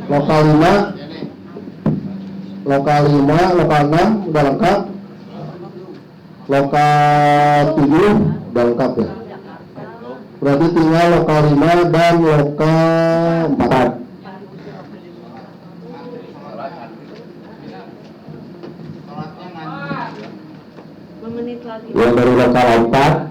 Lokal 5, lokal 5, lokal 6 udah lengkap. Lokal 7 udah lengkap ya. Berarti tinggal lokal 5 dan lokal 4. Yang dari lokal 4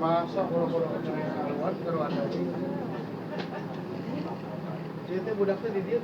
Pasok kalau lewat kalau ada di dia budaknya di dia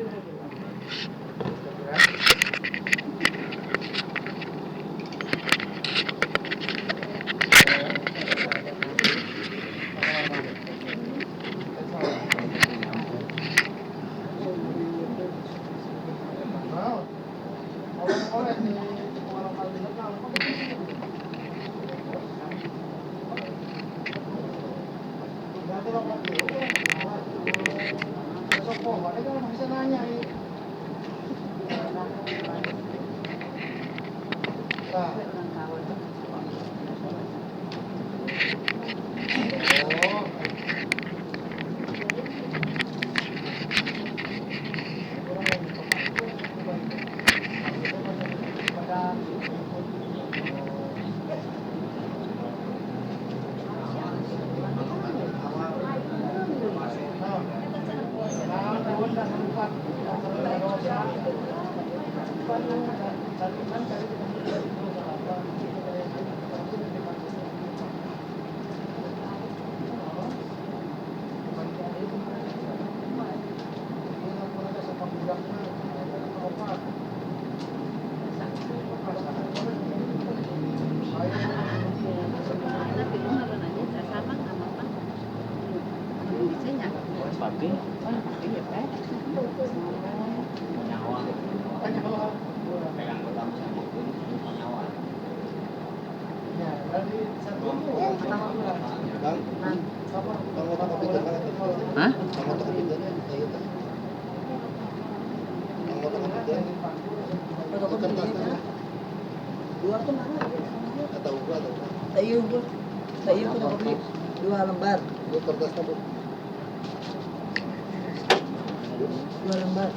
dua lembar.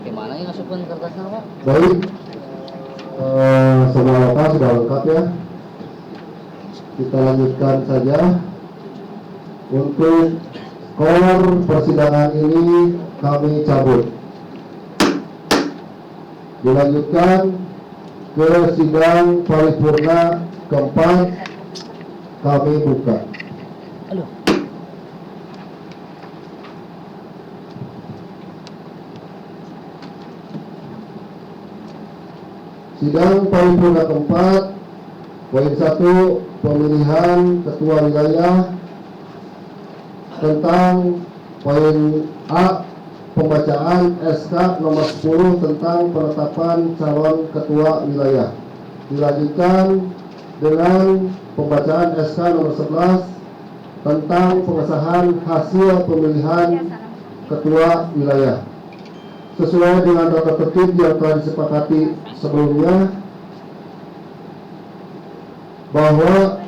Gimana ya ngasupin kertasnya Pak? Baik, semua lokal sudah lengkap ya. Kita lanjutkan saja. Untuk skor persidangan ini kami cabut. Dilanjutkan ke sidang paripurna keempat, kami buka. Sidang paripurna keempat, poin 1, pemilihan ketua wilayah. Tentang poin A, pembacaan SK nomor 10 tentang penetapan calon ketua wilayah. Dilanjutkan dengan pembacaan SK nomor 11 tentang pengesahan hasil pemilihan ketua wilayah. Sesuai dengan tata tertib yang telah disepakati sebelumnya, bahwa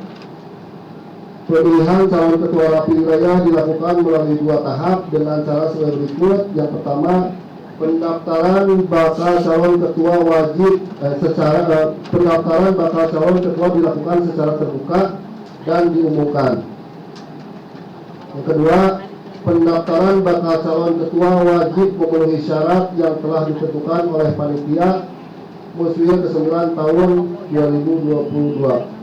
Pemilihan calon ketua RAPI wilayah dilakukan melalui 2 tahap dengan cara sebagai berikut. Yang pertama, pendaftaran bakal calon ketua pendaftaran bakal calon ketua dilakukan secara terbuka dan diumumkan. Yang kedua, pendaftaran bakal calon ketua wajib memenuhi syarat yang telah ditentukan oleh panitia Muswil ke-9 tahun 2022.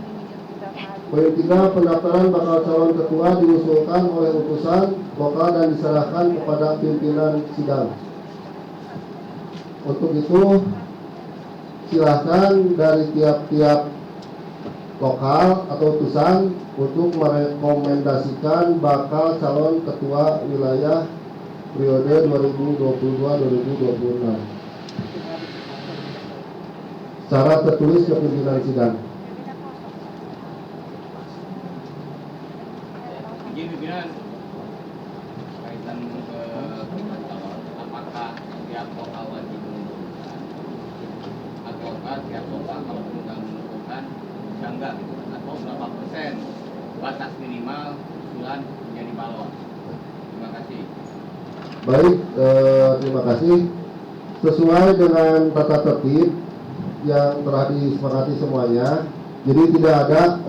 Poin 3, pendaftaran bakal calon ketua diusulkan oleh utusan lokal dan diserahkan kepada pimpinan sidang. Untuk itu, silahkan dari tiap-tiap lokal atau utusan untuk merekomendasikan bakal calon ketua wilayah periode 2022-2026 secara tertulis ke pimpinan sidang. Izin pimpinan kaitan ke calon, apakah tiap lokal wajib mengumumkan ataukah tiap lokal kalau tidak mengumumkan bisa enggak gitu, atau berapa persen batas minimal usulan menjadi balon? Terima kasih. Baik, terima kasih. Sesuai dengan tata tertib yang telah disepakati semuanya, jadi tidak ada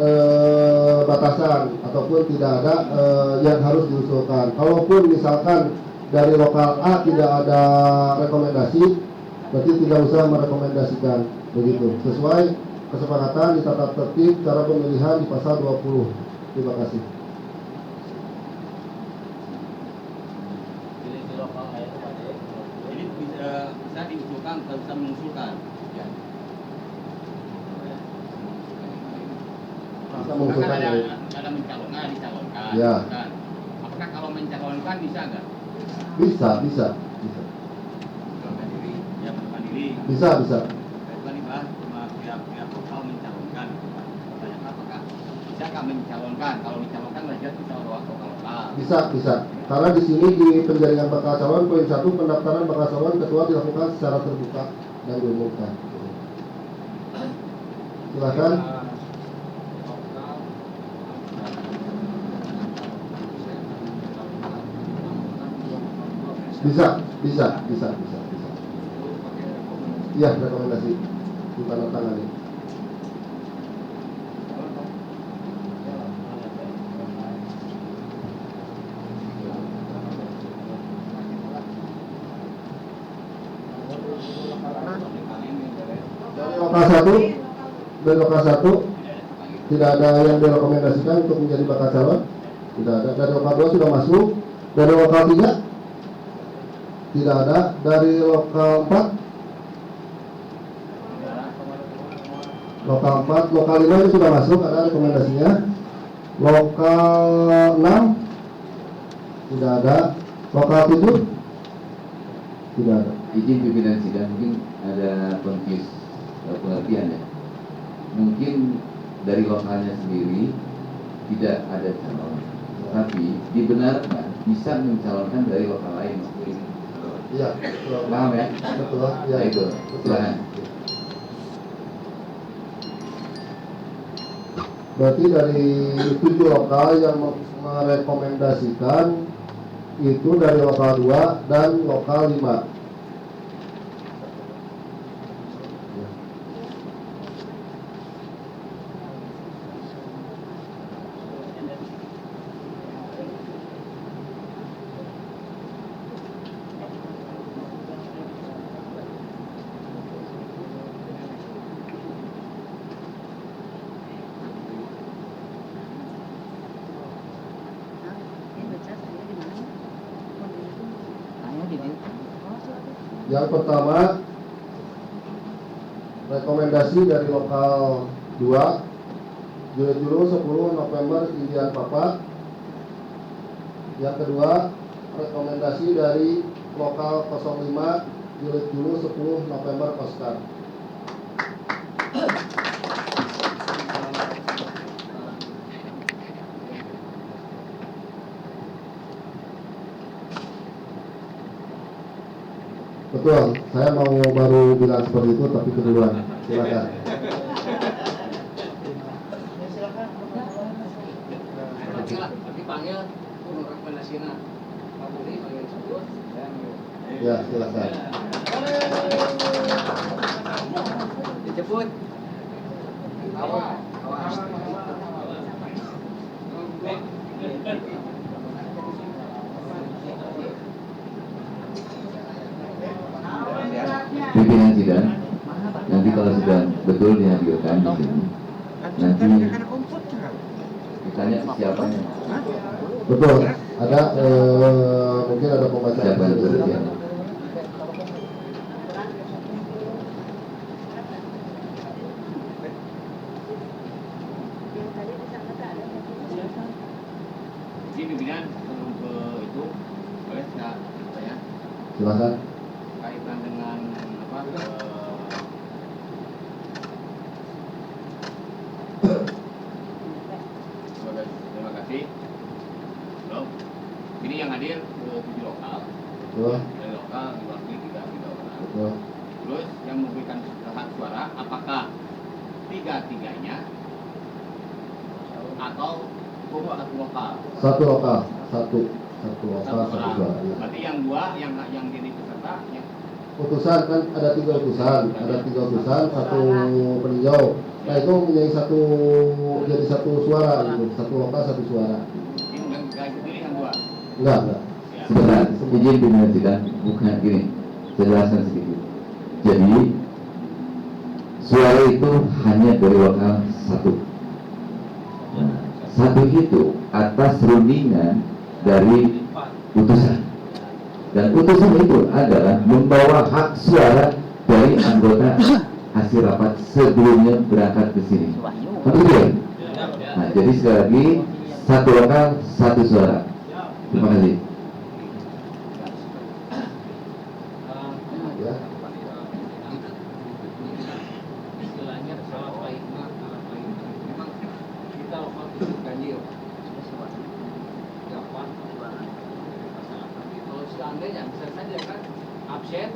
batasan ataupun tidak ada yang harus diusulkan. Kalaupun misalkan dari lokal A tidak ada rekomendasi, berarti tidak usah merekomendasikan, begitu. Sesuai kesepakatan di tata tertib cara pemilihan di pasal 20. Terima kasih. Jadi bisa diusulkan atau bisa mengusulkan? Ya. Bisa Kan mengusulkan ada, dari ada mencalonkan, dicalonkan. Ya. Kan? Apakah kalau mencalonkan bisa nggak? bisa. Mencalonkan diri, ya mengundurkan diri. Bisa. Itu kan dibahas cuma pihak lokal mencalonkan. Pertanyaan apakah bisakah mencalonkan? Kalau mencalonkan belajar bisa lokal. Bisa. Karena di sini di penjaringan bakal calon poin 1, pendaftaran bakal calon ketua dilakukan secara terbuka dan diumumkan. Silakan. Bisa. Iya, rekomendasi ditandatangani. Dari lokal 1 tidak ada yang direkomendasikan untuk menjadi bakal calon. Tidak ada. Dari lokal 2 sudah masuk. Dari lokal 3 tidak ada. Dari lokal 4 lokal 5 ini sudah masuk, ada rekomendasinya. Lokal 6 tidak ada. Lokal 7 tidak ada. Izin pimpinan sidang, mungkin ada konfus pengertian ya. Mungkin dari lokalnya sendiri tidak ada calon, tapi dibenarkan bisa mencalonkan dari lokal lain. Iya, betul. Paham ya? Betul. Iya, Nah, itu. Silakan. Berarti dari 7 lokal yang merekomendasikan itu dari lokal 2 dan lokal 5. Yang pertama, rekomendasi dari lokal 2, Juru 10 November Indian Papa. Yang kedua, rekomendasi dari lokal 05, Juru 10 November Oscar. Betul, saya mau baru bilang seperti itu tapi keduluan. Silakan. Ya, silakan. Dijemput. Pimpinan sidang nanti kalau sudah betul dihadirkan di sini, nanti ditanya siapanya, Betul. Ada mungkin ada pembacaan. siapa yang bersedia. Ini pimpinan sebelum ke itu boleh saya Silakan. kaitan dengan apa? Terima kasih. Halo. Ini yang hadir 7 lokal. Betul. Dari lokal diwakili 3 orang. Betul. Terus yang memberikan hak suara apakah tiga-tiganya atau satu lokal? Satu lokal, satu lokal, satu orang. suara. Ya. Berarti yang dua yang jadi peserta yang Utusan kan ada 3 utusan, satu peninjau. Nah itu menjadi satu suara gitu, satu lokal satu suara. ini nggak pilih yang dua. Enggak. Ya. Sebentar, izin pimpinan sidang, bukan gini, saya jelaskan sedikit. Jadi, suara itu hanya dari lokal satu. Nah, satu itu atas rundingan dari utusan. Dan utusan itu adalah membawa hak suara dari anggota hasil rapat sebelumnya berangkat ke sini. Betul? Nah, jadi sekali lagi, satu lokal, satu suara. Terima kasih. Ya. Istilahnya salah paima. Memang kita lokal itu ganjil. Gampang. Kalau seandainya bisa saja kan absen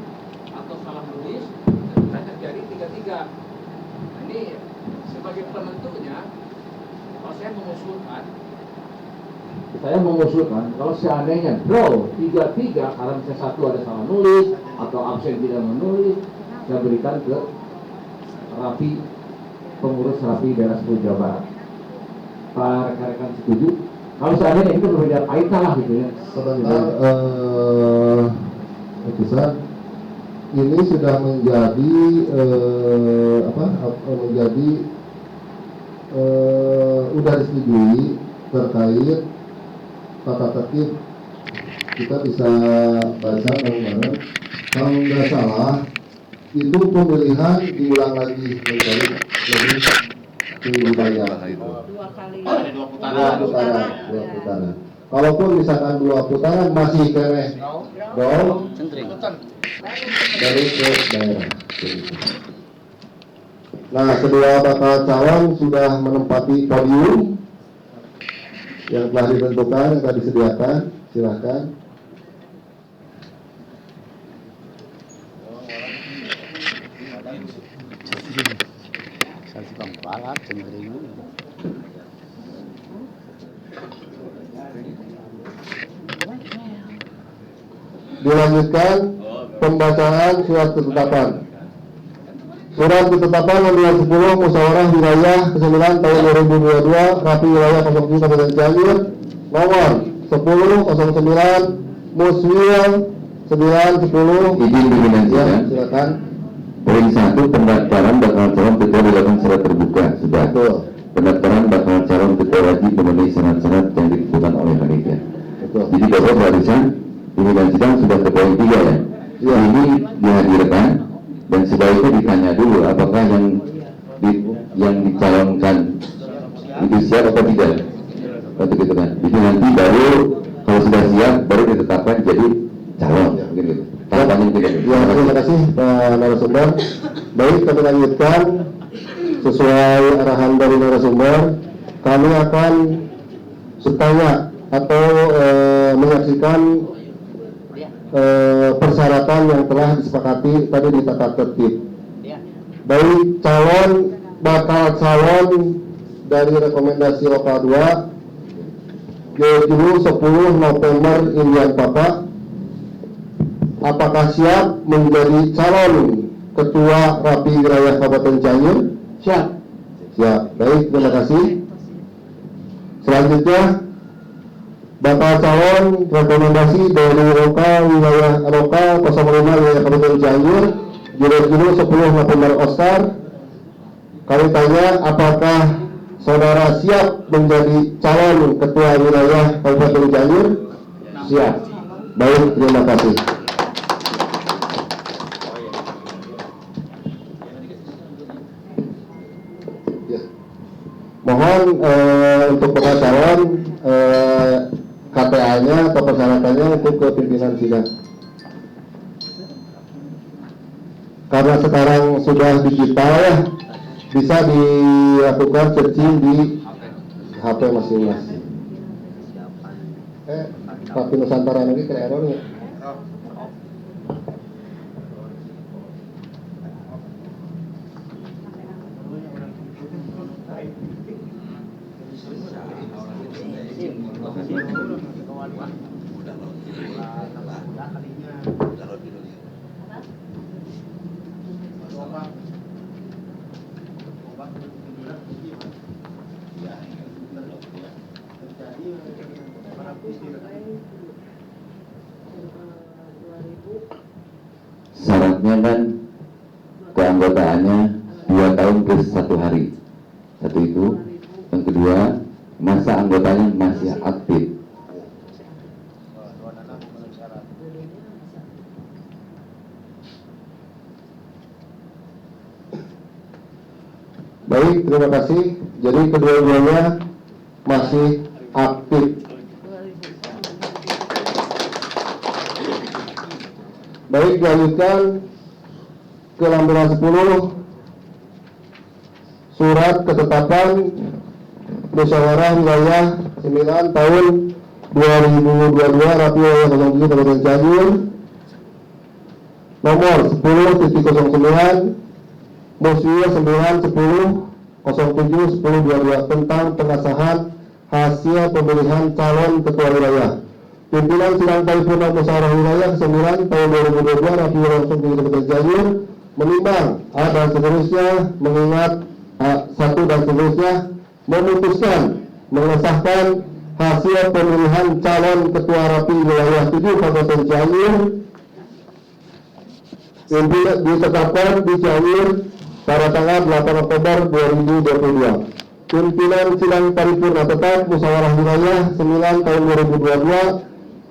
atau salah nulis bisa terjadi 3-3. Nah, ini sebagai penentunya kalau saya mengusulkan kalau seandainya draw 3-3 karena misalnya satu ada salah nulis atau absen tidak menulis, saya berikan ke Rapi, pengurus Rapi daerah 10 Jawa Barat. Pak rekan-rekan setuju? Kalau seandainya itu berbeda kaitan lah gitu ya. Sebentar, utusan ini sudah menjadi udah disetujui terkait tata tertib. Kita bisa baca bareng-bareng. Kalau nggak salah itu pemilihan diulang lagi menjadi lebih banyak. Ada 2 putaran. Dua putaran. Kalaupun misalkan 2 putaran masih kene dong dari ke daerah. Nah, kedua bakal calon sudah menempati podium yang telah ditentukan, yang telah disediakan. Silakan. Dilanjutkan pembacaan surat ketetapan. Surat ketetapan nomor 10 Musyawarah Wilayah ke-9 tahun 2022 Rapi Wilayah 07 Kabupaten Cianjur nomor 1009 Muswil 910. Izin pimpinan Ya, sidang. silakan. Poin 1, pendaftaran bakal calon ketua dilakukan secara terbuka. Sudah. Betul. Pendaftaran bakal calon ketua wajib memenuhi syarat-syarat yang ditentukan oleh panitia. Betul. Jadi Bapak barusan pimpinan sidang sudah ke poin 3 ya. Ya. Ini dihadirkan dan sebaiknya ditanya dulu apakah yang dicalonkan itu siap atau tidak. Betul gitu kan. Jadi nanti baru kalau sudah siap baru ditetapkan jadi calon. Mungkin gitu. Tahapannya tidak. Ya, terima kasih Pak narasumber. Baik, kami lanjutkan sesuai arahan dari narasumber. Kami akan bertanya atau menyaksikan persyaratan yang telah disepakati tadi di tata tertib. Baik bakal calon dari rekomendasi lokal 2 Dulu 10 November Indian Papa, apakah siap menjadi calon Ketua Rapi Wilayah Kabupaten Cianjur? Siap. Siap. Baik, terima kasih. Selanjutnya, bakal calon rekomendasi dari lokal 05 Wilayah Kabupaten Cianjur, juru 10 November Oscar. Kami tanya, apakah saudara siap menjadi calon Ketua Wilayah Kabupaten Cianjur? Siap. Baik, terima kasih. Ya. Mohon untuk bakal calon KTA-nya atau persyaratannya untuk ke pimpinan sidang. Karena sekarang sudah digital ya, bisa dilakukan searching di HP masing-masing. Tapi Nusantara lagi ke error ya. Syaratnya kan keanggotaannya 2 tahun plus 1 hari. Satu itu. Yang kedua, masa anggotanya masih aktif. Baik, terima kasih. Jadi kedua-duanya masih aktif. Baik, dilanjutkan ke lampiran 10, surat ketetapan musyawarah wilayah 9 tahun 2022 Rapi Wilayah 07 Kabupaten Cianjur nomor 10.09 Muswir 9/10/07/1022 tentang pengesahan hasil pemilihan calon ketua wilayah. Pimpinan sidang paripurna musyawarah wilayah 9 tahun 2022 Rapi Wilayah 07 Kabupaten Cianjur menimbang A dan seterusnya, mengingat A1 dan seterusnya, memutuskan mengesahkan hasil pemilihan calon ketua Rapi Wilayah 7 Kabupaten Cianjur yang ditetapkan di Cianjur pada tanggal 8 Oktober 2022. Pimpinan sidang paripurna tetap musyawarah wilayah 9 tahun 2022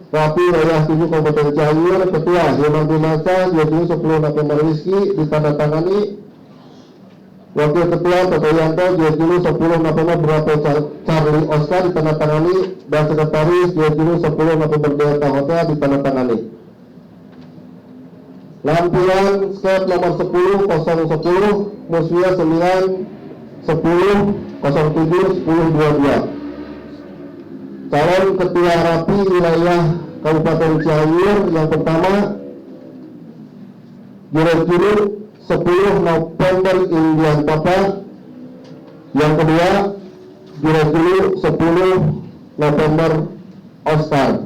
Rapi Wilayah 7 Kabupaten Cianjur, Ketua Hilman Pinasa, 10 November Rizky, ditandatangani. Wakil Ketua Toto Yanto, 10 November Berapa Charlie Oscar, ditandatangani. Dan Sekretaris 10 November Delta Hotel, ditandatangani. Lampiran skep nomor 10.010 Muswir 9/10/07/1022 calon ketua Rapi Wilayah Kabupaten Cianjur yang pertama juru 10 November Indian Papa, yang kedua juru 10 November Oscar.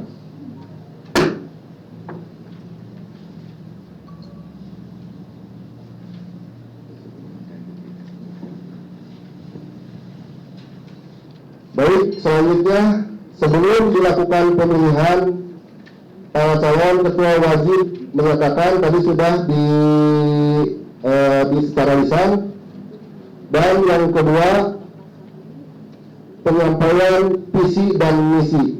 Baik, selanjutnya sebelum dilakukan pemilihan para calon ketua wajib menyatakan tadi sudah di secara lisan. Dan yang kedua, penyampaian visi dan misi.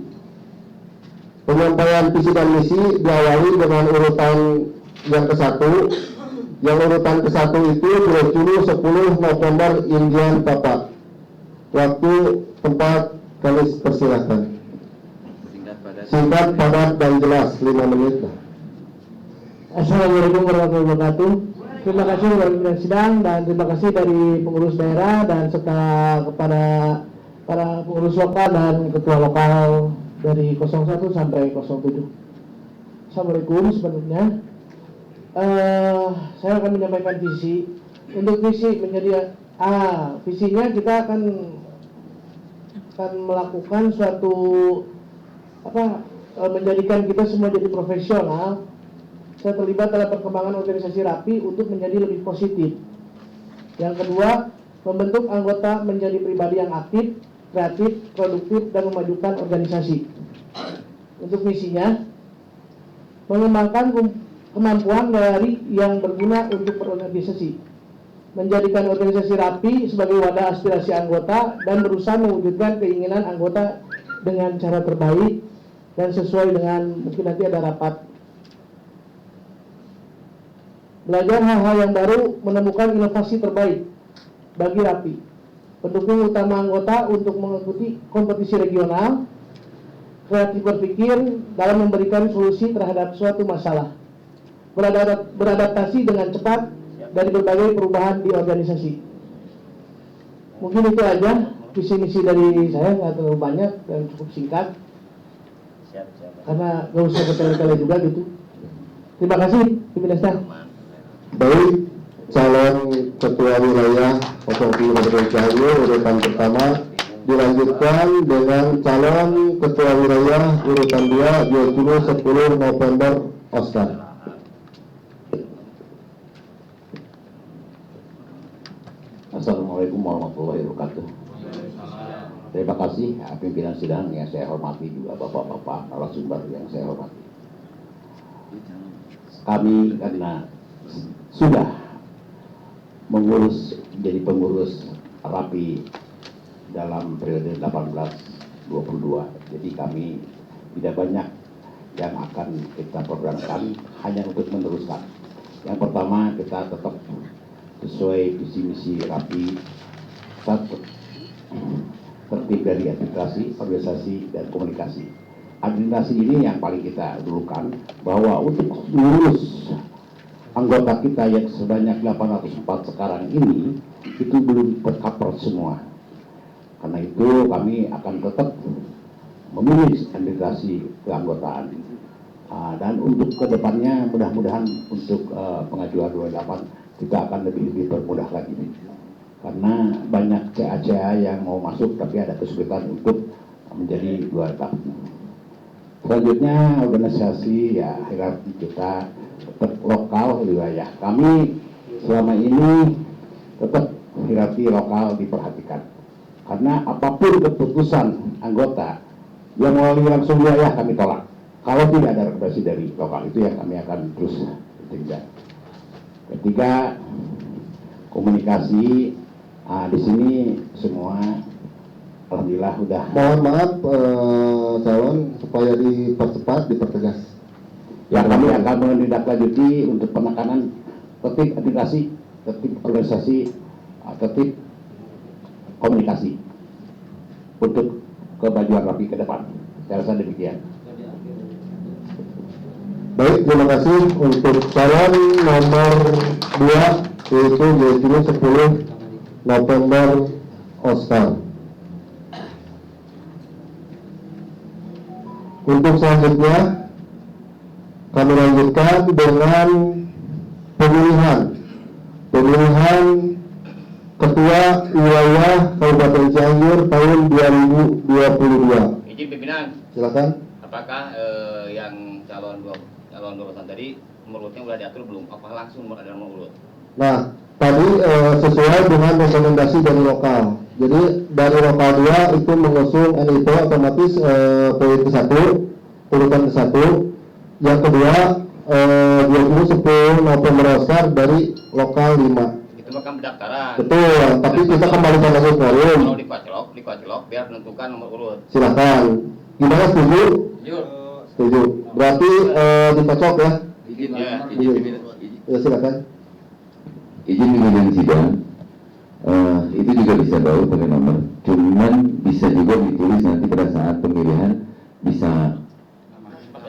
Penyampaian visi dan misi diawali dengan urutan yang ke-1. Yang urutan ke-1 itu 10 November Indian Papa. Waktu, tempat, kami persilahkan. Singkat, padat, dan jelas, 5 menit. Assalamualaikum warahmatullahi wabarakatuh. Terima kasih kepada pimpinan sidang dan terima kasih dari pengurus daerah dan serta kepada para pengurus lokal dan ketua lokal dari 01 sampai 07. Assalamualaikum sebenarnya. Saya akan menyampaikan visi. Untuk visi menjadi visinya kita akan akan melakukan suatu menjadikan kita semua jadi profesional. Saya terlibat dalam perkembangan organisasi RAPI untuk menjadi lebih positif. Yang kedua, membentuk anggota menjadi pribadi yang aktif, kreatif, produktif, dan memajukan organisasi. Untuk misinya, mengembangkan kemampuan dari yang berguna untuk berorganisasi, menjadikan organisasi RAPI sebagai wadah aspirasi anggota, dan berusaha mewujudkan keinginan anggota dengan cara terbaik dan sesuai dengan mungkin nanti ada rapat. Belajar hal-hal yang baru, menemukan inovasi terbaik bagi RAPI. Pendukung utama anggota untuk mengikuti kompetisi regional, kreatif berpikir dalam memberikan solusi terhadap suatu masalah, beradaptasi dengan cepat dari berbagai perubahan di organisasi. Mungkin itu aja visi-misi dari saya, nggak terlalu banyak dan cukup singkat. Karena nggak usah bertele-tele juga gitu. Terima kasih, pimpinan staff. Baik, calon ketua wilayah 03 Kabupaten Cianjur urutan pertama dilanjutkan dengan calon ketua wilayah urutan 2 2010 November Oscar. Assalamualaikum warahmatullahi wabarakatuh. Terima kasih pimpinan sidang yang saya hormati, juga bapak-bapak narasumber yang saya hormati. Kami karena sudah menjadi pengurus RAPI dalam periode 18-22, jadi kami tidak banyak yang akan kita programkan, hanya untuk meneruskan. Yang pertama, kita tetap sesuai visi misi RAPI, tertib dari administrasi, organisasi, dan komunikasi. Administrasi ini yang paling kita dulukan, bahwa untuk mengurus anggota kita yang sebanyak 804 sekarang ini, itu belum tercover semua. Karena itu kami akan tetap memilih administrasi keanggotaan. Dan untuk kedepannya mudah-mudahan untuk pengajuan 28 kita akan lebih dipermudah lagi. Karena banyak CA-CA yang mau masuk tapi ada kesulitan untuk menjadi 2 tahap. Selanjutnya organisasi ya hierarki kita tetap lokal wilayah. Kami selama ini tetap hierarki lokal diperhatikan. Karena apapun keputusan anggota yang melalui langsung wilayah kami tolak. Kalau tidak ada rekomendasi dari lokal, itu yang kami akan terus tindak. Ketiga, komunikasi. Di sini semua alhamdulillah udah. Mohon maaf calon supaya dipercepat, dipertegas. Ya, kami akan menindaklanjuti untuk penekanan tertib administrasi, tertib organisasi, tertib komunikasi untuk kemajuan RAPI ke depan. Saya rasa demikian. Baik, terima kasih untuk calon nomor 2 yaitu 10 November Oscar. Untuk selanjutnya kami lanjutkan dengan pemilihan Ketua Wilayah Kabupaten Cianjur tahun 2022. Izin pimpinan, Silakan. apakah yang calon 2 tadi nomor urutnya sudah diatur belum? Apa langsung ada nomor urut? Nah, tadi sesuai dengan rekomendasi dari lokal. Jadi dari lokal 2 itu mengusung NIP otomatis poin ke-1, urutan ke-1. Yang kedua 2010 November Oscar dari lokal 5. Itu kan pendaftaran. Betul, tapi kita kembalikan lagi ke forum. Kalau dikoclok biar menentukan nomor urut. Silakan. Gimana, setuju? Setuju. Berarti dikocok ya? Ya silakan. Izin pimpinan sidang, itu juga bisa bawa pakai nomor, cuman bisa juga ditulis nanti pada saat pemilihan, bisa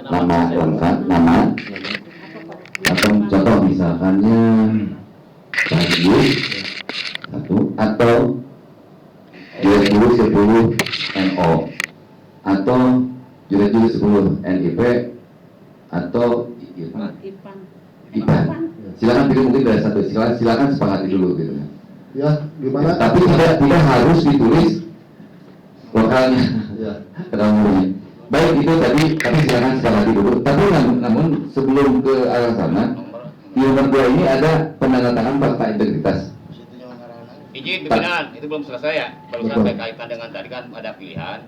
nama lengkap, nama atau contoh misalkannya Bagus 1 atau 2010 NO atau 2010 NIP atau IPA. Silakan pilih mungkin dari satu, silakan sepakati dulu gitu. Ya, gimana? Tapi tidak harus ditulis lokalnya, Ya. kedalamnya. Baik, itu tadi, tapi silakan sekali lagi dulu. Tapi namun sebelum ke arah sana, di nomor 2 ini ada penandatangan fakta integritas. Izin pimpinan, itu belum selesai ya. Barusan Betul. berkaitan dengan tadi kan ada pilihan,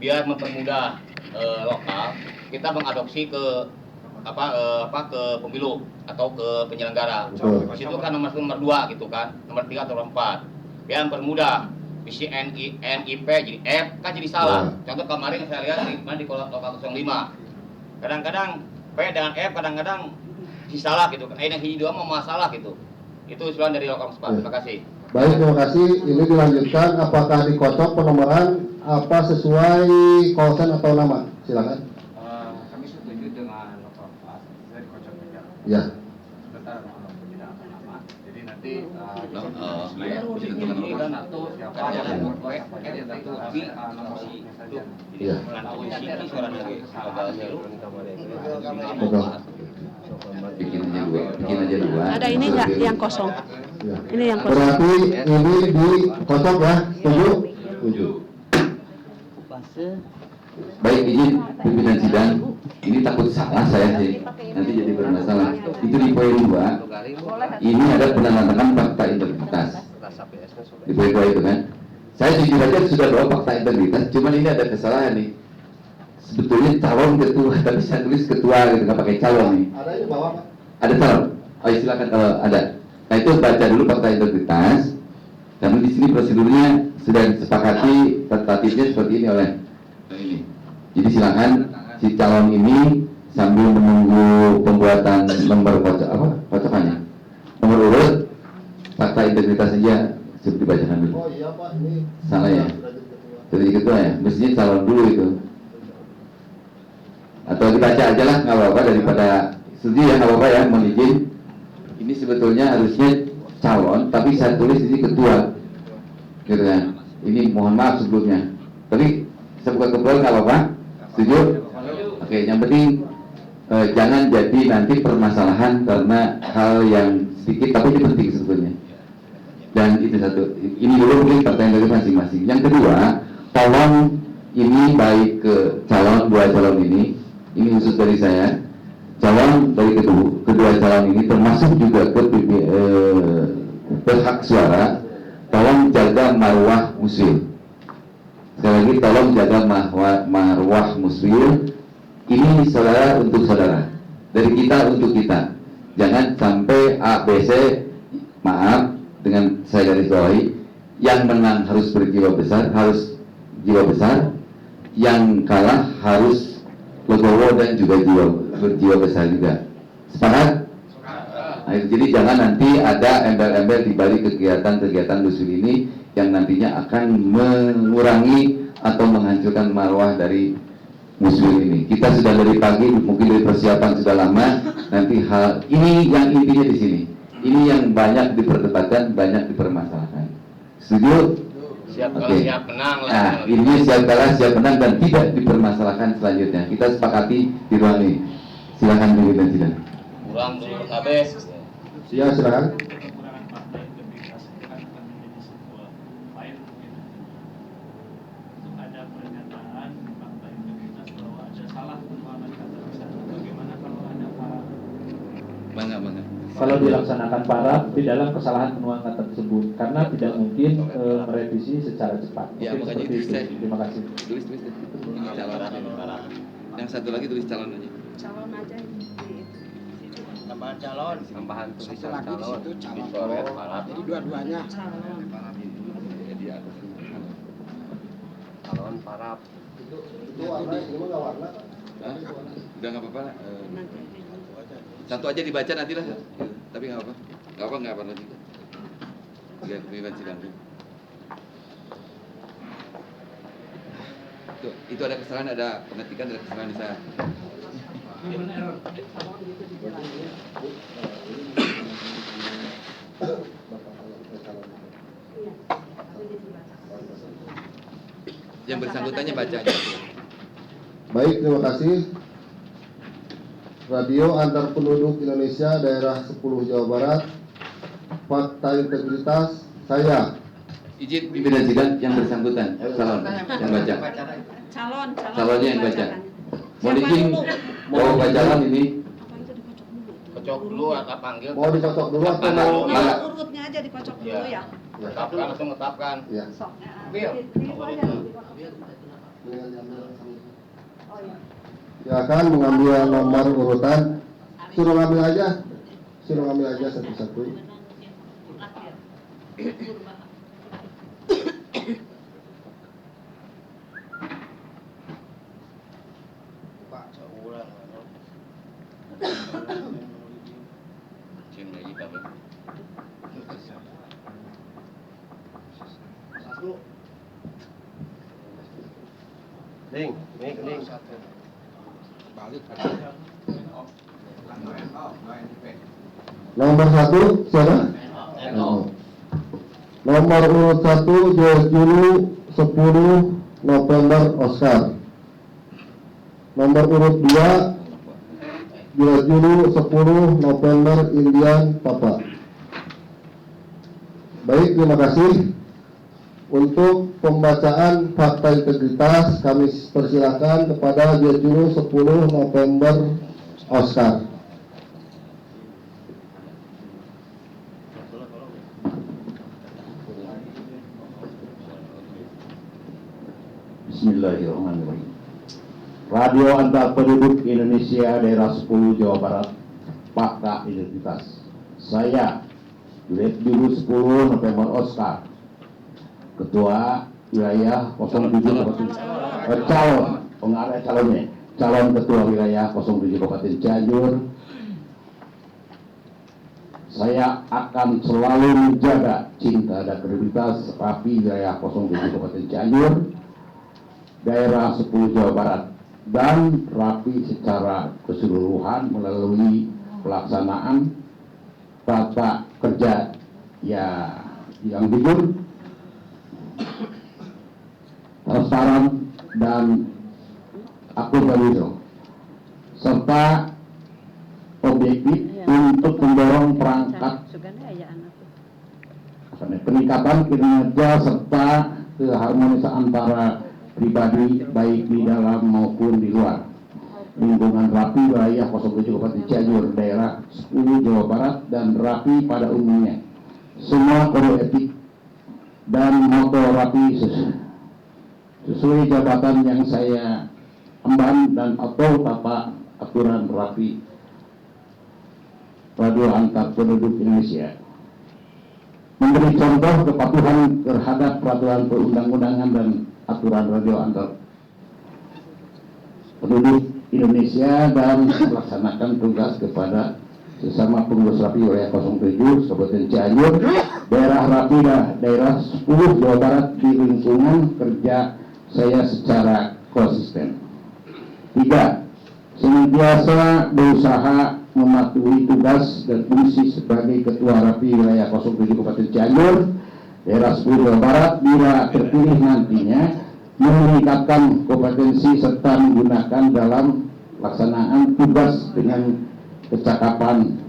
biar mempermudah lokal, kita mengadopsi ke ke pemilu atau ke penyelenggara. Betul. Di situ kan nomor 2 gitu kan, nomor 3 atau nomor 4. Biar mempermudah. Isi NIP jadi F kan jadi salah. Contoh kemarin saya lihat di lokal 05. Kadang-kadang P dengan F kadang-kadang salah gitu kan. Yang hiji 2 mau masalah gitu. Itu usulan dari lokal 4. Terima kasih. Baik, terima kasih. Ini dilanjutkan. Apakah dikocok penomoran apa sesuai kosan atau nama? Silakan. Kami setuju dengan lokal 4. Saya dikocok aja. Ya. Sebentar tidak akan lama. Jadi nanti Iya. Betul. Bikin aja dua. Ada ini nggak yang kosong? Ya. Ini yang kosong. Berarti ini dikocok ya? Setuju? Setuju. Baik, izin pimpinan sidang. Ini takut salah saya sih, nanti jadi bermasalah. Itu di poin 2. Ini ada penandatangan fakta integritas. Di poin 2 itu kan. Saya jujur aja sudah bawa fakta integritas, cuman ini ada kesalahan nih. Sebetulnya calon ketua, tapi saya tulis ketua gitu, nggak pakai calon nih. Ada di bawah, Pak? Ada calon. Oh ya, silakan kalau ada. Nah itu baca dulu fakta integritas. Karena di sini prosedurnya sudah disepakati tentatifnya seperti ini oleh ini. Jadi silakan si calon ini sambil menunggu pembuatan nomor kocokannya, nomor urut fakta integritas saja sebut dibacakan dulu. Oh iya Pak, ini Salah ya? Jadi ketua ya, mestinya calon dulu itu. Atau dibaca aja lah, nggak apa-apa daripada setuju ya, nggak apa-apa ya, mohon izin. Ini sebetulnya harusnya calon, tapi saya tulis ini ketua, gitu kan. Ini mohon maaf sebelumnya. Tapi saya bukan ketua nggak apa-apa, setuju? Oke, yang penting jangan jadi nanti permasalahan karena hal yang sedikit, tapi ini penting sebetulnya. Dan itu satu, ini dulu mungkin pertanyaan dari masing-masing. Yang kedua, tolong ini baik ke calon, 2 calon ini khusus dari saya, calon dari kedua calon ini termasuk juga ke hak suara, tolong jaga marwah muslim. Sekali lagi tolong jaga marwah muslim. Ini saudara untuk saudara, dari kita untuk kita. Jangan sampai A, B, C, maaf dengan saya garis bawahi, yang menang harus berjiwa besar, yang kalah harus legowo dan juga berjiwa besar juga. Sepakat? Nah, jadi jangan nanti ada embel-embel di balik kegiatan-kegiatan dusun ini yang nantinya akan mengurangi atau menghancurkan marwah dari muslim ini. Kita sudah dari pagi, mungkin dari persiapan sudah lama. Nanti hal ini yang intinya di sini. Ini yang banyak diperdebatkan, banyak dipermasalahkan. Setuju? Siap kalah, Oke. siap menang lah. Nah, ini siap kalah, siap menang dan tidak dipermasalahkan selanjutnya. Kita sepakati di ruang ini. Silakan pimpinan sidang. Kurang dulu KB. Ya, silakan. Kekurangan fakta integritas itu kan akan menjadi sebuah file mungkin untuk ada pernyataan fakta integritas bahwa ada salah penguapan kata bisa. Bagaimana kalau ada paraf? Bangga. Kalau dilaksanakan paraf di dalam kesalahan penuangan kata tersebut, karena tidak mungkin merevisi secara cepat. Ya, Mungkin makanya seperti itu saya- Terima kasih. Tulis deh. Calon. Yang satu lagi tulis calon aja. Calon aja di Tambahan calon. Tambahan tulisan calon. Dicoret paraf. Jadi dua-duanya. calon. Jadi atas. Calon paraf. Itu warna, ini mah nggak warna. Hah? Udah nggak apa-apa. Satu aja dibaca nanti lah. Tapi nggak apa. Nggak apa nanti. Tiga pimpinan sidang. Tuh, itu ada kesalahan, ada pengetikan, ada kesalahan di saya. Yang bersangkutannya baca aja. Baik, terima kasih. Radio Antar Penduduk Indonesia Daerah 10 Jawa Barat. Fakta integritas saya. izin pimpinan sidang yang bersangkutan, calon yang baca. Calonnya yang baca. Mohon izin, mau bacaan ini. Kocok dulu atau panggil. Mau dicocok dulu atau Tetapkan mau? dulu. Nomor urutnya aja dikocok dulu ya. Tetapkan langsung tetapkan. Ya. Sok. Bil. Oh iya. Silakan mengambil nomor urutan. Suruh ngambil aja. Suruh ngambil aja satu-satu. Pak, seulang. Cim lagi tapi. Ning. Balik Nomor 1 siapa? Nomor urut 1 Julu 10 November Oscar. Nomor urut 2 Julu 10 November Indian Papa. Baik, terima kasih. Untuk pembacaan fakta integritas kami persilakan kepada Julu 10 November Oscar. Bismillahirrahmanirrahim. Radio Antar Penduduk Indonesia Daerah 10 Jawa Barat, fakta identitas. Saya Julu 10 November Oscar, Ketua Wilayah 07 Kabupaten calon Ketua Wilayah 07 Kabupaten Cianjur. Saya akan selalu menjaga cinta dan kredibilitas Rapi Wilayah 07 Kabupaten Cianjur, Daerah 10 Jawa Barat, dan Rapi secara keseluruhan melalui pelaksanaan tata kerja yang jujur, transparan, dan akuntabel, serta objektif untuk mendorong perangkat peningkatan kinerja serta keharmonisan antara pribadi baik di dalam maupun di luar lingkungan Rapi Wilayah 07 Kabupaten Cianjur, Daerah 10 Jawa Barat, dan Rapi pada umumnya. Semua kode etik dan moto Rapi sesuai jabatan yang saya emban dan atau tata aturan Rapi Radio Antar Penduduk Indonesia, memberi contoh kepatuhan terhadap peraturan perundang-undangan dan aturan radio antar penduduk Indonesia, dan melaksanakan tugas kepada sesama pengurus Rapi Wilayah 07 Kabupaten Cianjur, Daerah Rapi Daerah 10 Jawa Barat di lingkungan kerja saya secara konsisten. 3. Senantiasa berusaha mematuhi tugas dan fungsi sebagai Ketua Rapi Wilayah 07 Kabupaten Cianjur, Daerah 10 Jawa Barat, bila terpilih nantinya, meningkatkan kompetensi serta menggunakan dalam pelaksanaan tugas dengan kecakapan,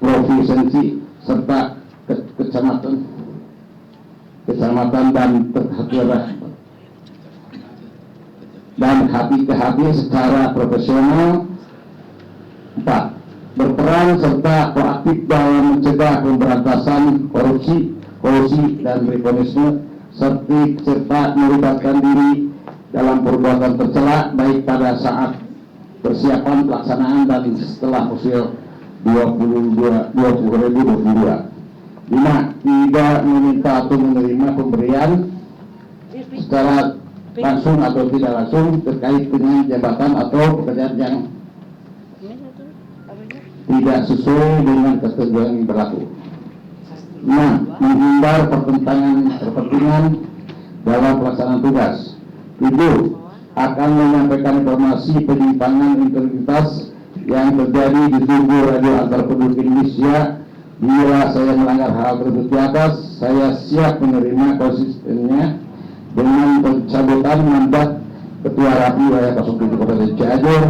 proficiency, serta kecamatan dan hati-hati secara profesional. 4. Berperan serta proaktif dalam mencegah pemberantasan kolusi dan reformisme, serta melibatkan diri dalam perbuatan tercela baik pada saat persiapan pelaksanaan dan setelah usia 2022. 5. Tidak meminta atau menerima pemberian secara langsung atau tidak langsung terkait dengan jabatan atau pekerjaan yang tidak sesuai dengan ketentuan yang berlaku. 6. Menghindar kepentingan dalam pelaksanaan tugas. 7. Akan menyampaikan informasi penyimpangan integritas yang terjadi di tubuh Radio Antar Penduduk Indonesia. Bila saya melanggar hal tersebut di atas, saya siap menerima konsistennya dengan pencabutan mandat Ketua Rapi Wilayah 07 Kabupaten Cianjur,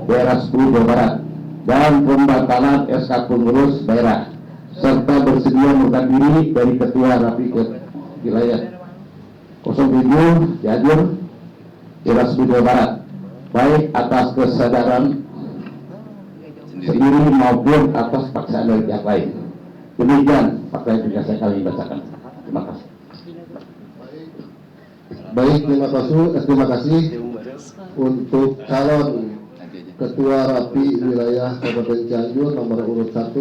Daerah 10 Jawa Barat, dan pembatalan SK Pengurus Daerah. serta bersedia mengundurkan diri dari Ketua Rapi Wilayah 07 Cianjur Daerah 10 Jawa Barat, baik atas kesadaran sendiri maupun atas paksaan dari pihak lain. Demikian fakta yang bisa kami bacakan. Terima kasih. Baik, terima kasih untuk calon Ketua Rapi Wilayah Kabupaten Cianjur nomor urut 1,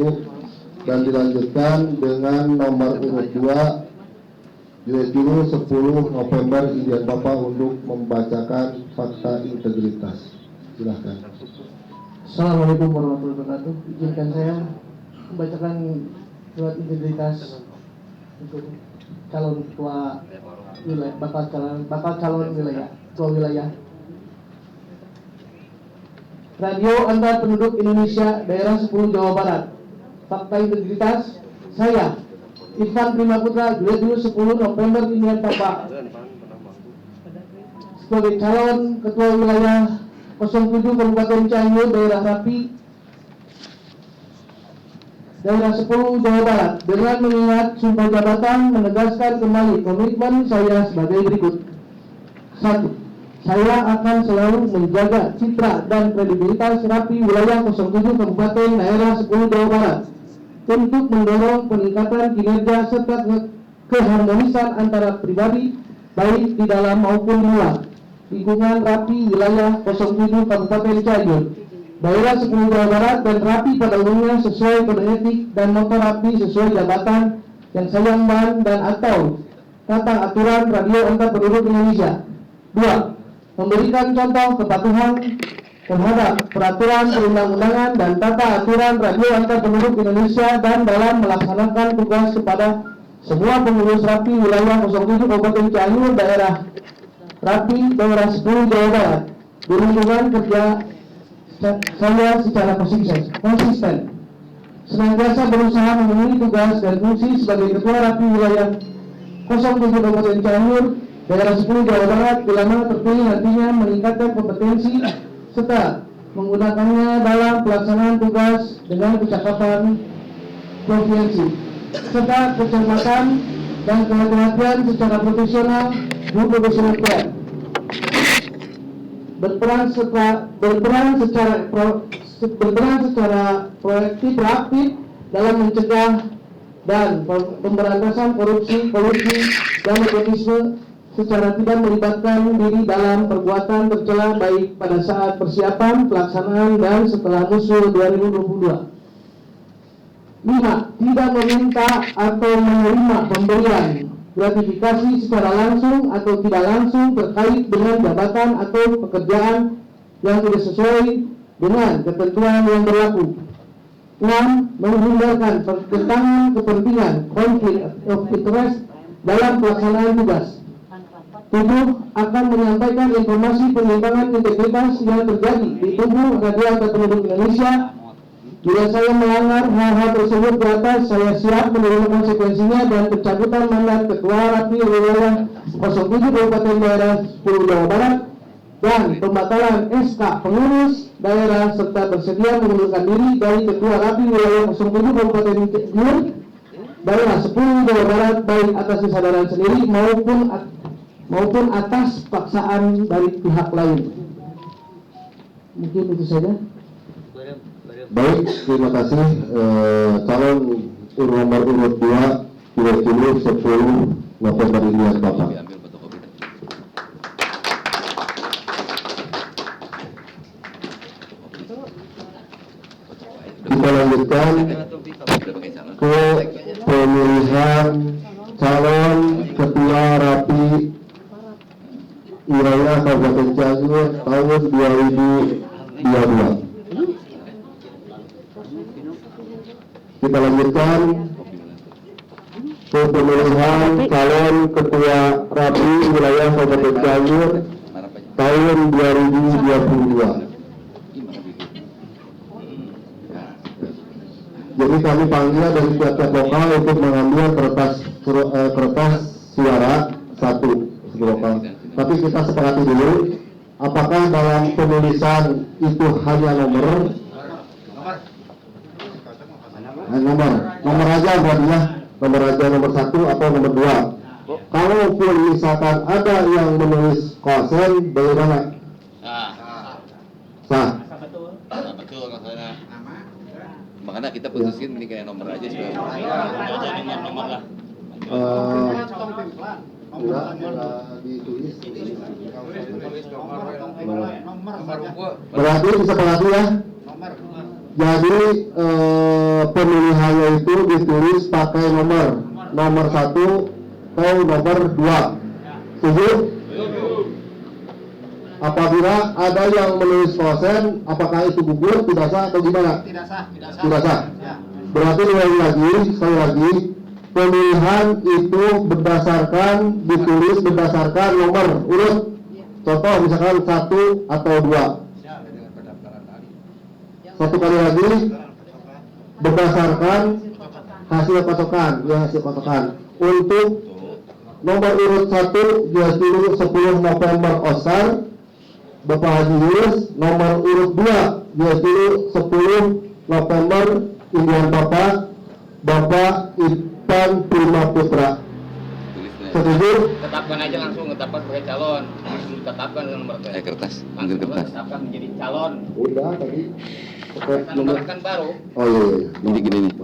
dan dilanjutkan dengan nomor urut 2 Juli 10 November izin Bapak untuk membacakan fakta integritas. Silahkan. Assalamualaikum warahmatullahi wabarakatuh. Izinkan saya membacakan surat integritas untuk calon ketua wilayah, bakal calon wilayah, ketua wilayah. Radio Antar Penduduk Indonesia Daerah 10 Jawa Barat. Fakta integritas saya, Irfan Prima Putra, Juli 10 November ini Bapak, sebagai calon ketua wilayah 07 Kabupaten Cianjur Daerah Rapi Daerah 10 Jawa Barat, dengan mengingat sumpah jabatan menegaskan kembali komitmen saya sebagai berikut. 1. Saya akan selalu menjaga citra dan kredibilitas Rapi Wilayah 07 Kabupaten Daerah 10 Jawa Barat untuk mendorong peningkatan kinerja serta keharmonisan antara pribadi baik di dalam maupun di luar lingkungan Rapi Wilayah 07 Kabupaten Cianjur Daerah 10 Jawa Barat, dan Rapi pada umumnya sesuai kode etik dan motor Rapi sesuai jabatan yang saya emban dan atau tata aturan Radio Antar Penduduk Indonesia. 2. Memberikan contoh kepatuhan terhadap peraturan perundang-undangan dan tata aturan Radio Antar Penduduk Indonesia, dan dalam melaksanakan tugas kepada semua pengurus Rapi Wilayah 07 Kabupaten Cianjur Daerah Rapi Daerah 10 Jawa Barat di lingkungan kerja saya secara konsisten, senantiasa berusaha memenuhi tugas dan fungsi sebagai Ketua Rapi Wilayah 07 Kabupaten Cianjur Daerah 10 Jawa Barat, bila mana terpilih nantinya meningkatkan kompetensi serta menggunakannya dalam pelaksanaan tugas dengan kecakapan, proficiency, serta kecermatan dan kehati-hatian secara profesional dan berperan secara proaktif dalam mencegah dan pemberantasan korupsi dan nepotisme secara tidak melibatkan diri dalam perbuatan tercela baik pada saat persiapan, pelaksanaan, dan setelah musul 2022. 5. Tidak meminta atau menerima pemberian gratifikasi secara langsung atau tidak langsung terkait dengan jabatan atau pekerjaan yang tidak sesuai dengan ketentuan yang berlaku. 6. Menghindarkan pertentangan kepentingan konflik of interest dalam pelaksanaan tugas. 7. Akan menyampaikan informasi penyimpangan integritas yang terjadi di tubuh Radio Antar Penduduk Indonesia. Jika saya melanggar hal-hal tersebut di atas, saya siap menerima konsekuensinya dan pencabutan mandat Ketua Rapi Wilayah 07 Kabupaten Daerah 10 Jawa Barat dan pembatalan SK pengurus daerah, serta bersedia mengundurkan diri dari Ketua Rapi Wilayah 07 Kabupaten Cianjur Daerah 10 Jawa Barat, baik atas kesadaran sendiri maupun atas paksaan dari pihak lain. Mungkin itu saja. Baik, terima kasih. Calon nomor urut 2 Juli 10 November ini Bapak. Kita lanjutkan ke pemilihan calon Ketua Rapi Wilayah Kabupaten Cianjur tahun 2022. Kita lanjutkan ke pemilihan calon Ketua Rapi Wilayah Kabupaten Cianjur tahun 2022. Jadi kami panggil dari tiap-tiap lokal untuk mengambil kertas suara satu lokal. Tapi kita sepakati dulu, apakah dalam penulisan itu hanya nomor Nomor aja berarti ya. Nomor aja nomor 1 atau nomor 2. Kalaupun misalkan ada yang menulis kosen, bagaimana? Sah. Nah, betul maksudnya. Makanya kita putusin ini kayak nomor aja sudah. Jadi nomor lah. Enggak ditulis. Berarti disepakati ya. Jadi pemilihannya itu ditulis pakai nomor 1 atau nomor 2. Setuju? Apabila ada yang menulis kosen, apakah itu gugur, tidak sah atau gimana? Tidak sah. Berarti sekali lagi, pemilihan itu ditulis berdasarkan nomor urut. Contoh misalkan 1 atau 2. Satu kali lagi, berdasarkan hasil patokan. Untuk nomor urut 1 yaitu 10 November Oscar Bapak Haji Yunus, nomor urut 2 yaitu 10 November Indian Bapak Ipan Prima Putra. Setuju? Tetapkan aja langsung, tetapkan sebagai calon. Tetapkan dengan nomor kertas, ambil kertas. Tetapkan menjadi calon. Udah tadi. Nomor kan baru. Oh iya. Ini gini nih.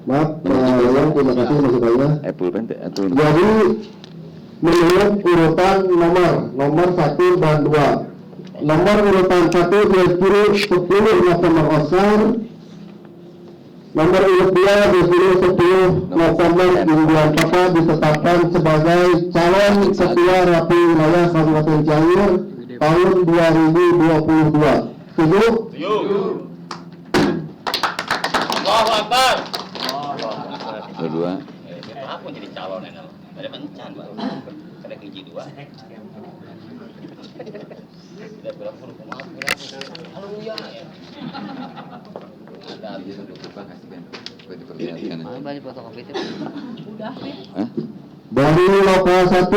Maaf, terima kasih masukannya. Pulpen atau Jadi menurut urutan nomor 1 dan 2. Nomor urutan 1 yaitu 10 November Oscar. Nomor urut 2 yaitu 10 November Indian Papa ditetapkan sebagai calon ketua Rapi Wilayah Kabupaten Cianjur tahun 2022. Setuju? Allahu Akbar. Kedua. Aku jadi calon enak. Ada pencan, Pak. Ada kunci 2. Tidak berapa rumah. Haleluya. Ada Dia untuk kita kasihkan supaya diperlihatkan. balik fotokopi itu. Udah, Dari lokal 1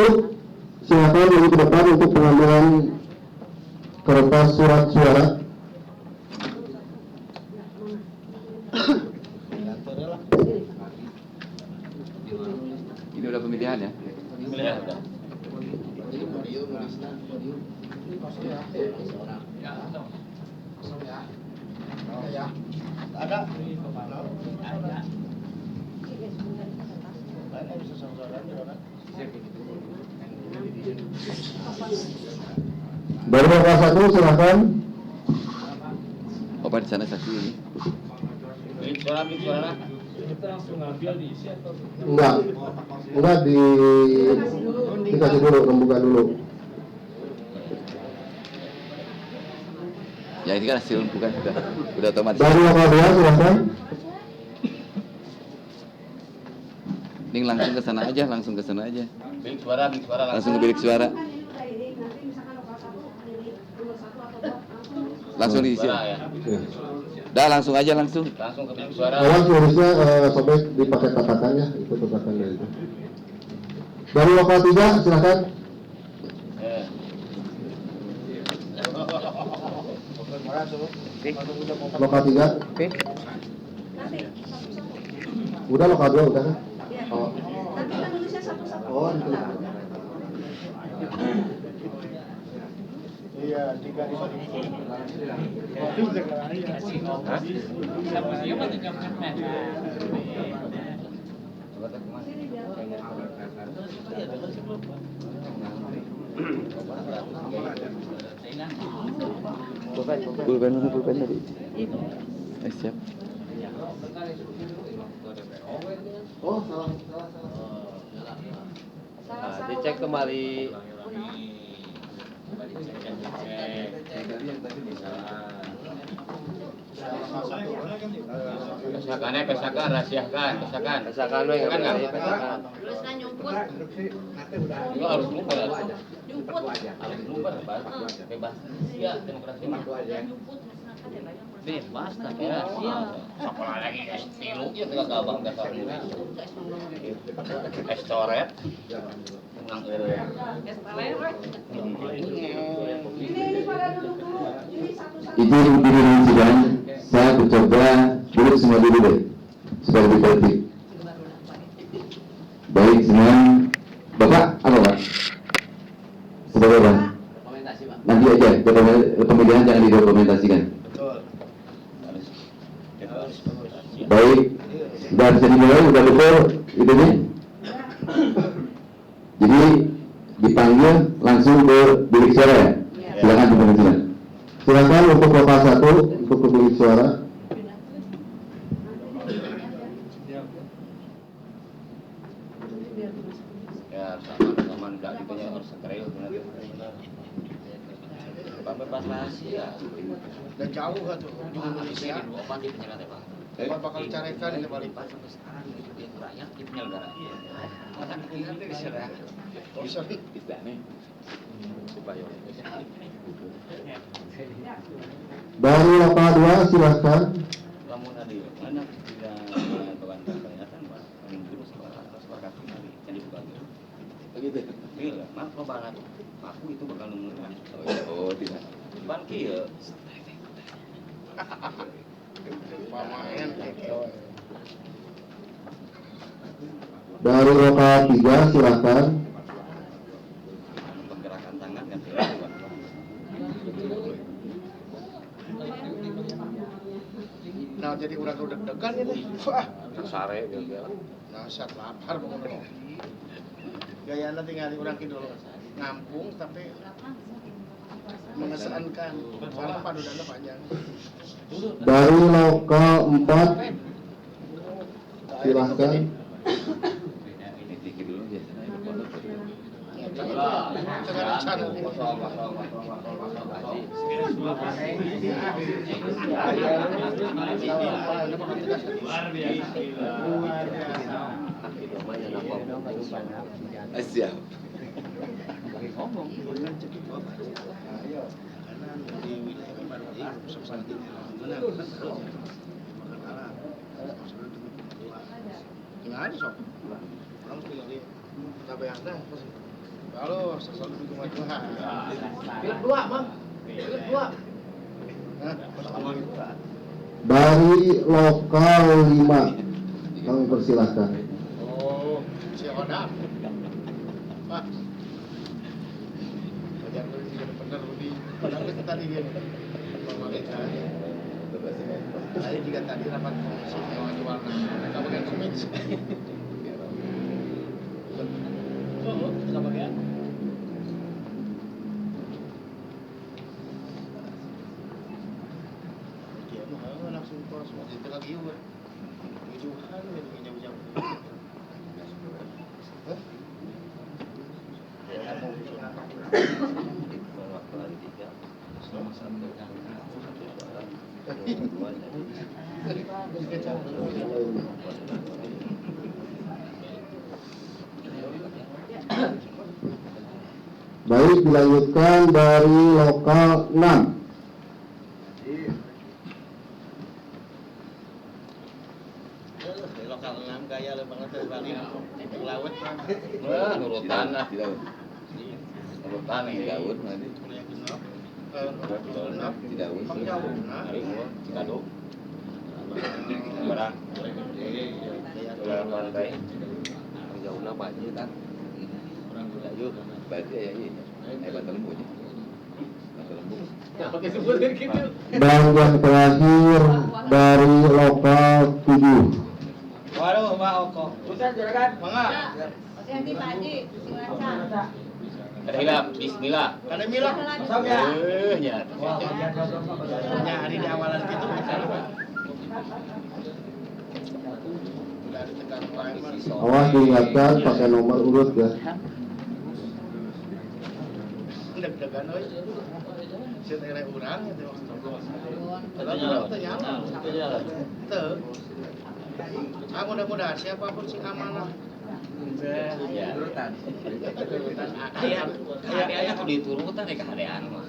silakan maju ke depan untuk pengambilan kertas surat suara. Ini udah pemilihan ya? Pemilihan udah. Dari lokal 1 silakan. Bapak di sana saksi ini. Bilik suara. Enggak dikasih dulu, rembukan dulu. Ya ini kan hasil bukan udah otomatis. Dari lokal 2 silakan. Ini langsung ke sana aja. Bilik suara. Langsung ke bilik suara. Langsung diisi. Ya. Dah langsung aja langsung. Langsung ke bilik suara. Orang harusnya sobek dipakai tatakannya, itu tatakannya itu. Dari lokal 3 silakan. Lokal 3. Udah lokal 2 udah kan? Oh. Nanti kan nulisnya satu-satu. Oh, itu. Iya, 3 di Pulpen tadi. Siap. Oh, salah. Dicek kembali. Pesakan, rahasiakan. Pesakan we Kan nggak? Tulisnya nyumput. Itu harus lupa ya. Nyumput. Harus lupa bebas. Ya, demokrasi. Nyumput. Bebas, tapi rahasia. Sekolah lagi estilu ya tinggal gabang dasar. Estoret. Tenang Ini pada duduk dulu. Ini satu-satu. Izin berdiri sidang. Saya mencoba duduk semua dulu deh. supaya lebih tertib. Baik, senang. Bapak apa Pak? Sebagai Pak? Dokumentasi Pak. Nanti aja, pemilihan jangan didokumentasikan. Baik, sudah bisa dimulai, sudah betul itunya. Jadi dipanggil langsung ke bilik suara ya? Silakan diperhentikan. Silakan untuk Bapak 1 untuk ke bilik suara. Ya, sama enggak gitu ya, harus steril benar. Bapak pas rahasia. Dan jauh kan tuh di Indonesia. Apa di penyelenggaraan Pak? Bapak bakal carikan di Bali. Pas sampai sekarang di rakyat di penyelenggaraan. Masa ingat di sana. Bisa nih. Tidak nih. Supaya Dari lokal 2 silahkan. kamu tadi mana tidak bukan kelihatan Pak. Minggu sepakat kali yang dibuka gitu. Begitu. Iya, mak lo banget. Aku itu bakal nemuin. Oh, tidak. Ban kieu. Pamain Dari lokal 3 silahkan. Pergerakan tangan kan Nah jadi orang udah deg-degan ini. Wah, sare gitu. nasat lapar banget. Gaya tinggal orang kidul ngampung tapi mengesankan. Soalnya padudannya panjang. Dari lokal 4 silahkan. Ini dikit dulu ya. Siap. Gimana sob? Kamu tinggal di Tabayanda. Halo, sesuatu di rumah Tuhan. Bilik 2, Bang. Bilik 2. Dari lokal 5 kami persilahkan. Oh, si Oda. Pak. Belajar dulu juga benar Rudi. Padahal itu tadi dia. Tadi juga tadi rapat komisi hewan warna. Mereka bagian komisi. Oh, kita bagian. Dia mah langsung pos itu lagi udah. Tujuan ini jauh-jauh. Baik, dilanjutkan dari lokal 6. Lokal 6 gaya lo banget dari Bali. Laut mah. Wah, nurutan lah. Di laut. Nurutan Di laut nanti. Kuliah genap. Genap. Di laut. Bang jauh. Nah, Hari gua Cikado. Barang. Ulah pantai. Jauh na Pak Ji kan. Lanjut. Berarti ya ini. Hebat lembunya. Lembu. Dan yang terakhir dari lokal 7. waduh, Pak Oko. Bukan juragan. Mangga. Hati-hati Pak Haji, silakan. Ada hilap, bismillah. Kada milah. Ya. Ya, hari di awalan gitu misalnya, Pak. Udah ada tekan timer. Awas diingatkan pakai nomor urut ya. Deg-degan euy. Sieun eleh urang itu. Teu. Ah, mudah-mudahan siapapun sing amanah. Ya. Aya kudu diturutan ya kahadean mah.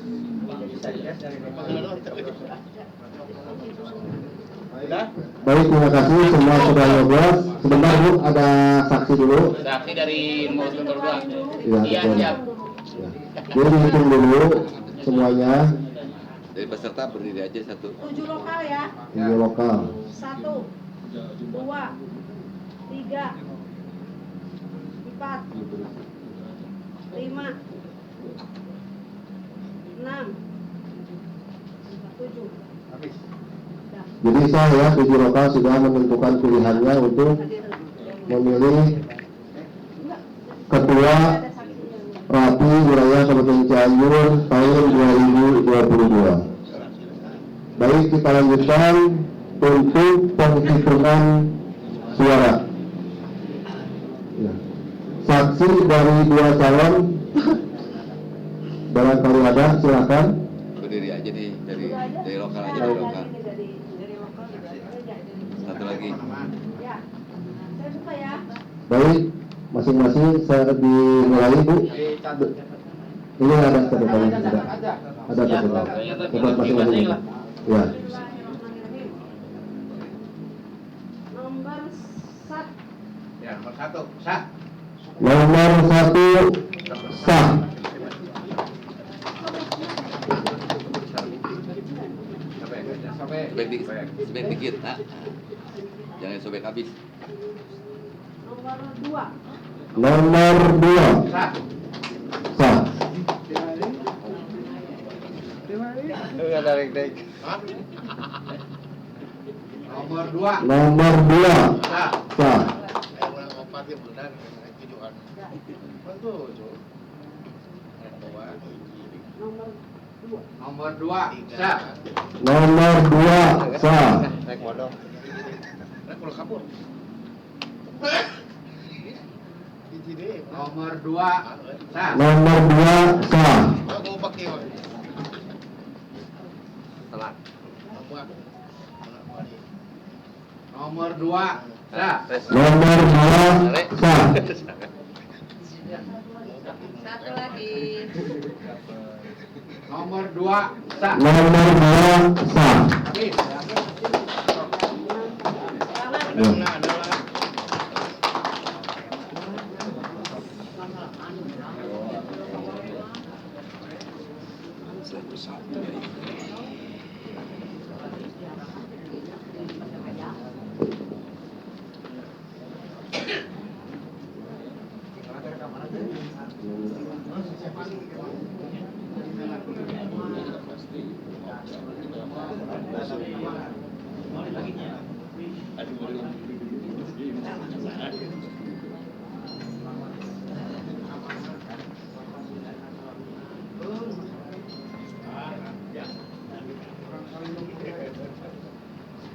Udah? Baik, terima kasih semua sudah ngobrol. Sebentar Bu, ada saksi dulu. Saksi dari nomor kantor 2. Iya, Iya, betul. siap. Ya. Jadi dihitung dulu semuanya. Dari peserta berdiri aja satu. 7 lokal ya. 3 lokal. 1, 2, 3, 4, 5, 6, 7. Jadi saya tujuh lokal sudah menentukan pilihannya untuk memilih Ketua Rapi Wilayah Kabupaten Cianjur tahun 2022. Baik, kita lanjutkan untuk penghitungan suara. Ya. Saksi dari dua calon, barangkali ada, silakan. Berdiri aja dari lokal aja, dari lokal. Satu lagi. Ya, saya buka ya. Baik, masing-masing saya dimulai, Bu. Ini ada catatannya, ada catatan. Tempat masing-masing. Ya. Nomor 1. Ya, nomor 1, sah. Nomor 1 sah. Sobek dikit, nah. Jangan sobek habis. Nomor 2. Nomor 2 Sah. sah. Hah? Nomor 2. Nomor 2 Sah. sah. Opat ya benar, tujuan. Betul, Cuk. Nomor 2, sah. Nomor 2 sah. Kalau kabur. Nomor 2, sah. Nomor 2 sah. Mau pakai apa? Telat. Nomor 2, sah. Nomor 2 sah. Satu lagi. Nomor 2, sah. Nomor 2 sah. Habis. Ya.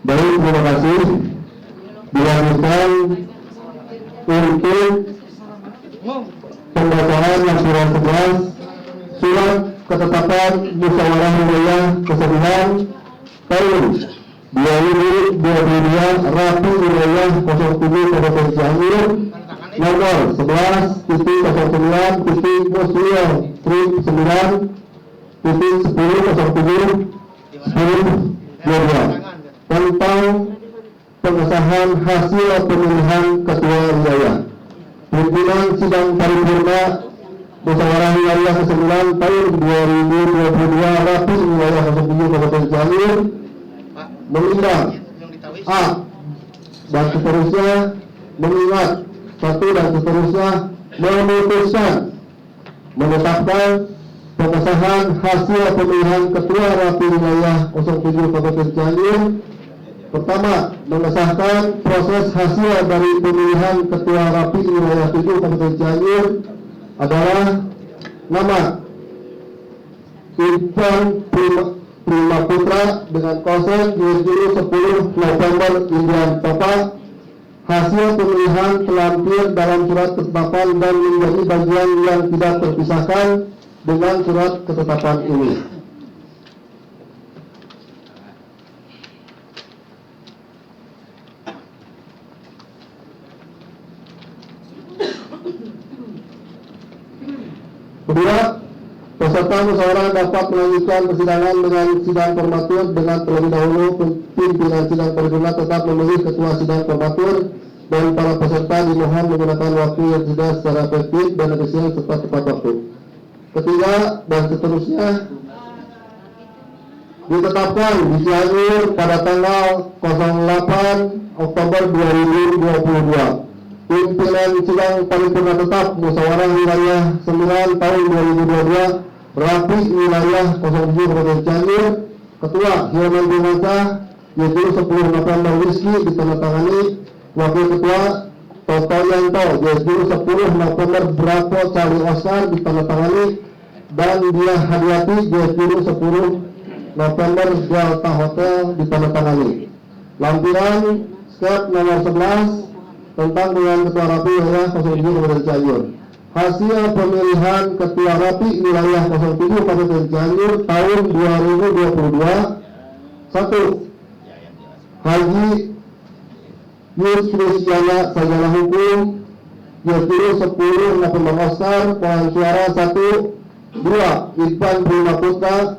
Baik, terima kasih. Dilanjutkan untuk pembacaan laporan 11 surat ketetapan musyawarah wilayah ke-9 tahun 2022 Rapi Wilayah 07 Kabupaten Cianjur nomor 11.09.1007 tentang pengesahan hasil pemilihan ketua wilayah. Pimpinan sidang paripurna musyawarah wilayah ke-9 tahun 2022 Rapi Wilayah 07 Kabupaten Cianjur mengundang A dan seterusnya, mengingat satu dan seterusnya, memutuskan menetapkan pengesahan hasil pemilihan ketua Rapi Wilayah 07 Kabupaten Cianjur. Pertama, mengesahkan proses hasil dari pemilihan ketua Rapi Wilayah 7 Kabupaten Cianjur adalah nama Irfan Prima Putra dengan kosen 10 November Indian Topa. Hasil pemilihan terlampir dalam surat ketetapan dan menjadi bagian yang tidak terpisahkan dengan surat ketetapan ini. Kedua, peserta musyawarah dapat melanjutkan persidangan dengan sidang formatur dengan terlebih dahulu pimpinan sidang paripurna tetap memilih ketua sidang formatur dan para peserta dimohon menggunakan waktu yang sudah secara efektif dan efisien serta tepat waktu. Ketiga dan seterusnya, ditetapkan di Cianjur pada tanggal 08 Oktober 2022. Pimpinan sidang paripurna tetap musyawarah wilayah 9 tahun 2022 Rapi wilayah 07 Kabupaten Cianjur. Ketua Hilman Binasa yaitu 10 November Rizky ditandatangani. Wakil Ketua Toto Yanto yaitu 10 November Bravo Charlie Oscar ditandatangani. Dan dia Hadiati yaitu 10 November Delta Hotel ditandatangani. Lampiran skep nomor 11 tentang dengan Ketua Rapi wilayah 07 Kabupaten Cianjur. Hasil pemilihan Ketua Rapi wilayah 07 Kabupaten Cianjur tahun 2022. 1. Haji Yus Kristiana Sarjana Hukum yaitu 10 November Oscar perolehan suara 1. 2. Irfan Prima Putra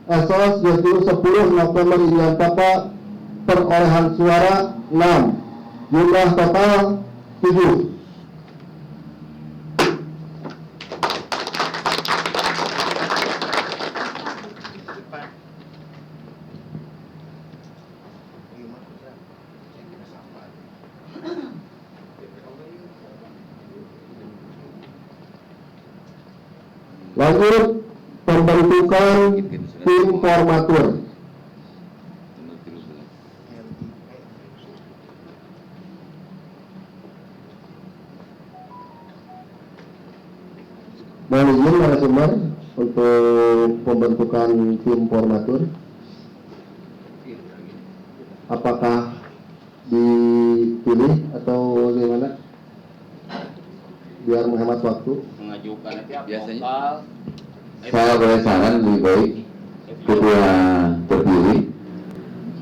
Esos yaitu 10 November Ilian Papa perolehan suara 6. Jumlah total 7. Lanjut pembentukan tim formatur. Mohon izin narasumber untuk pembentukan tim formatur. Apakah dipilih atau bagaimana? Biar menghemat waktu. Mengajukan nanti Biasanya. vokal. Saya boleh saran lebih baik ketua terpilih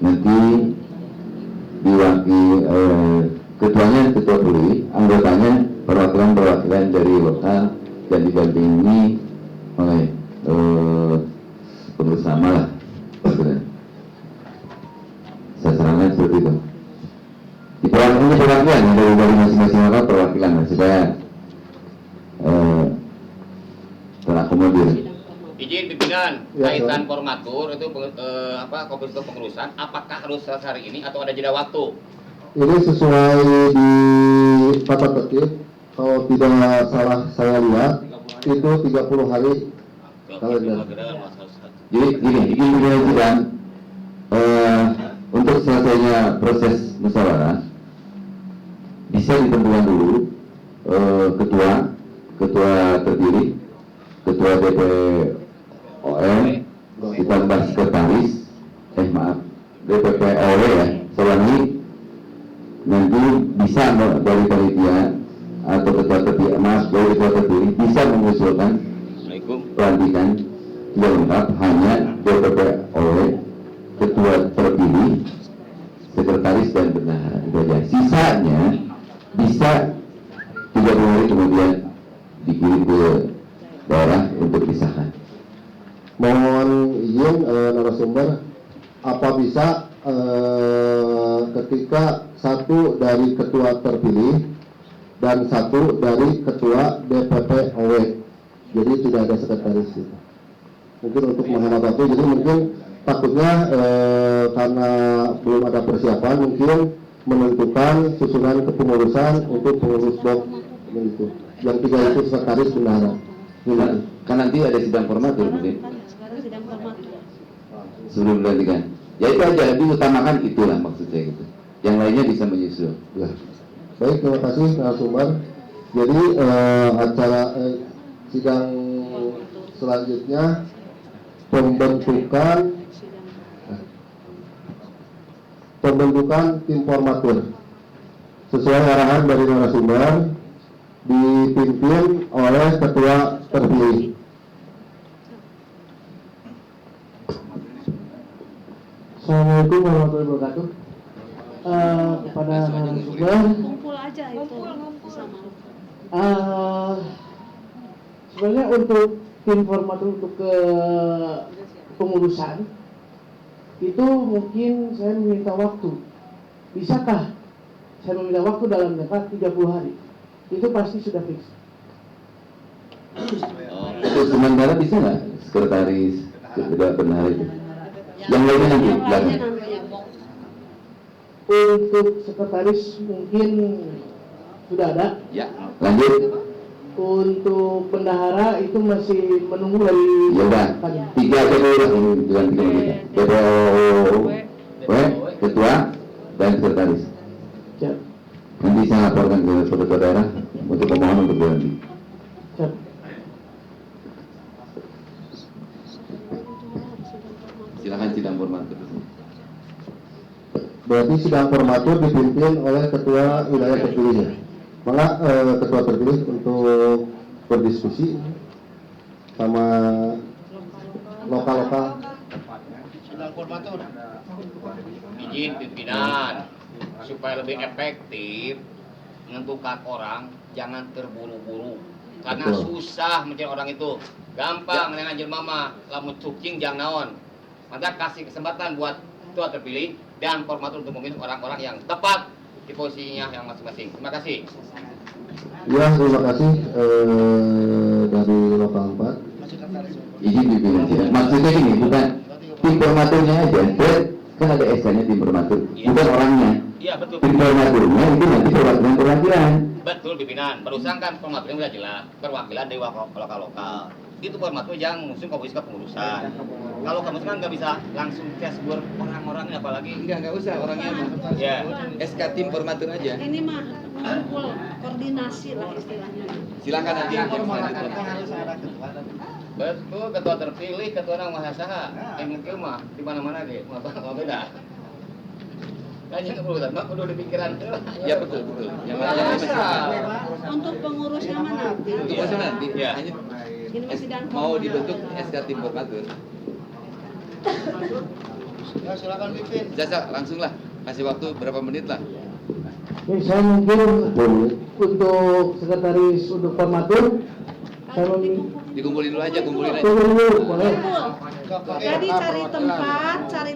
nanti diwakili ketuanya ketua terpilih, anggotanya perwakilan dari lokal dan didampingi oleh pengurus sama lah. Saya sarankan seperti itu. Di perwakilan dari masing-masing lokal perwakilan supaya terakomodir. Izin pimpinan, Ya, kaitan formatur itu komisi kepengurusan, apakah harus hari ini atau ada jeda waktu? Ini sesuai di tata tertib. Kalau tidak salah saya lihat itu 30 hari kalender. Jadi gini sidang untuk selesainya proses musyawarah bisa ditentukan dulu ketua terpilih, ketua DPOM ditambah sekretaris DPPOW ya, selangi nanti bisa dari panitia atau ketua terpilih, dari ketua terpilih bisa mengusulkan pelantikan tidak lengkap hanya DPPOW, ketua terpilih, sekretaris dan bendahara itu aja. Sisanya bisa 30 hari kemudian dikirim ke daerah untuk disahkan. Mohon izin narasumber, apa bisa ketika satu dari ketua terpilih dan satu dari ketua DPPOW, jadi tidak ada sekretaris gitu. Mungkin untuk menghemat waktu, jadi mungkin takutnya karena belum ada persiapan, mungkin menentukan susunan kepengurusan untuk pengurus blok itu. Yang 3 itu sekretaris bendahara. Kan nanti ada sidang formatur mungkin sebelum dilantikan. Ya itu aja, diutamakan itulah maksud saya gitu. Yang lainnya bisa menyusul. Ya. Baik, terima kasih narasumber. Jadi acara sidang selanjutnya pembentukan tim formatur sesuai arahan dari narasumber dipimpin oleh ketua terpilih. Assalamualaikum warahmatullahi wabarakatuh. Kepada narasumber, Kumpul aja itu sama. sebenarnya untuk tim formatur untuk ke pengurusan itu mungkin saya meminta waktu. Bisakah saya meminta waktu dalam jangka 30 hari? Itu pasti sudah fix. Untuk sementara bisa nggak sekretaris tidak benar itu? Yang lainnya nanti, Yang lainnya silakan. nanti ya, Bok. Untuk sekretaris mungkin sudah ada. Ya, lanjut. Untuk bendahara itu masih menunggu dari Ya udah, 3 aja dulu lah, ini jangan 3 menit. Ketua dan sekretaris. Siap. Nanti saya laporkan ke ketua daerah untuk pemohon untuk berhenti. Siap. Silakan sidang formatur. Berarti sidang formatur dipimpin oleh ketua wilayah terpilih. Maka ketua terpilih untuk berdiskusi sama lokal-lokal. Sidang formatur. Izin pimpinan supaya lebih efektif menentukan orang, jangan terburu-buru karena Betul. susah mencari orang itu. Gampang dengan jelema mah lamun cucing jang naon. Maka kasih kesempatan buat ketua terpilih dan formatur untuk memilih orang-orang yang tepat di posisinya yang masing-masing. Terima kasih. Ya, terima kasih dari lokal 4. Izin pimpinan sidang. Maksudnya gini, bukan tim formaturnya aja. Kan ada SK-nya tim formatur, bukan orangnya. Iya betul. Tim formaturnya itu nanti perwakilan-perwakilan. Betul pimpinan. Barusan kan formaturnya udah jelas. Perwakilan dari lokal-lokal. Itu formatur yang mengusung komisi kepengurusan. Kalau kamu kan nggak bisa langsung tes buat orang-orangnya apalagi. Enggak usah orangnya mah. Ya. SK tim formatur aja. Ini mah mengumpul koordinasi lah istilahnya. Silakan nanti yang selanjutnya. Harus ada ketua dan Betul, ketua terpilih, ketua nang mahasaha. Mungkin mah di mana-mana deh, mah beda. Kayaknya kebetulan mah kudu di pikiran. Ya betul. Yang lainnya masih Untuk pengurusnya mah nanti. untuk masa nanti. Ya. Hanya Ini masih dan mau dibentuk SK tim formatur. ya silakan pimpin. Jasa langsung lah. Kasih waktu berapa menit lah. Oke, saya mungkin untuk sekretaris untuk formatur saya Dikumpulin dulu aja, kumpulin aja. tunggu dulu, boleh. Jadi cari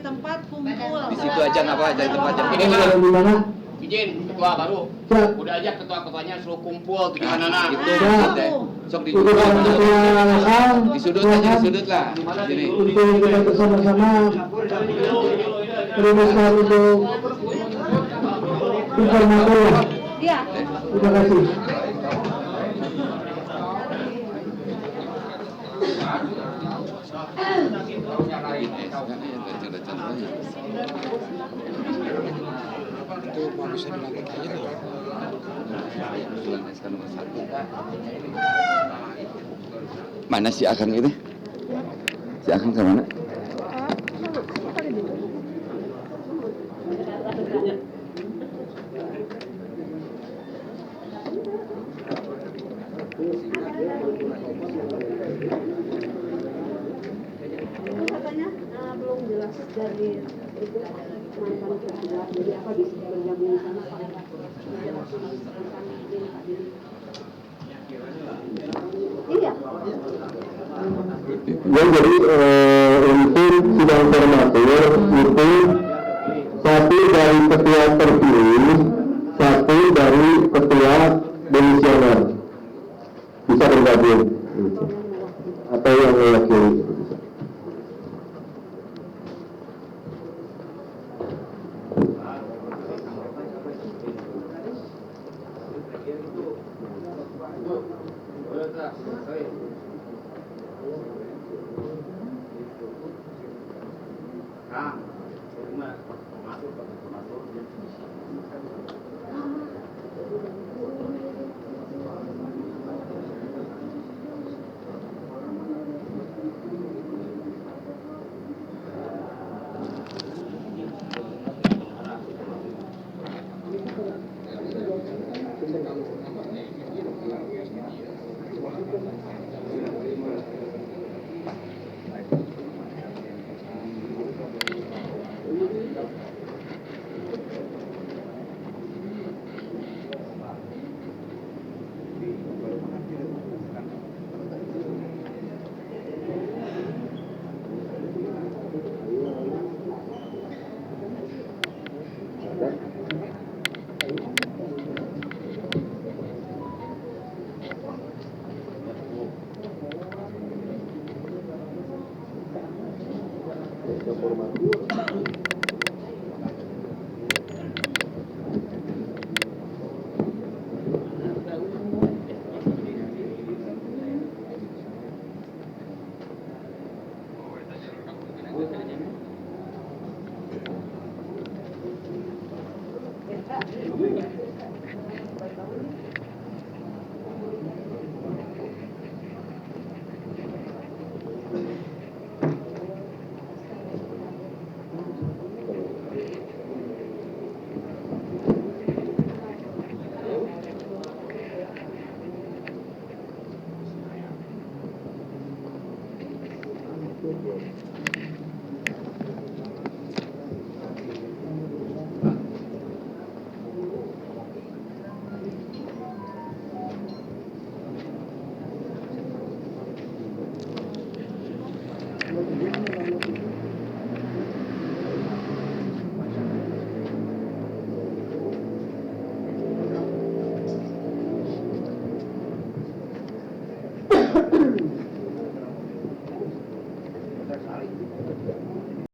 tempat kumpul. Di situ aja nggak apa-apa, cari tempat yang Ini Ini lah. ada di mana? Izin ketua baru. Siap. Udah aja ketua-ketuanya suruh kumpul di mana-mana. itu Ya. ada. Sok di Untuk yang ketua lokal, di sudut aja, di sudut lah. Sini. untuk kita bersama-sama merumuskan untuk informator. Iya. Terima kasih. Itu mau bisa dilantik aja tuh. Usulan SK nomor 1. Mana si Akang itu? Si Akang ke mana? Katanya belum jelas dari itu mantan ketua. Jadi apa bisa bergabung sama Pak? Iya. Ya, jadi untuk sidang formatur itu 1 dari ketua terpilih, 1 dari ketua demisioner bisa bergabung gitu. Atau yang mewakili gitu bisa. Formatur ya.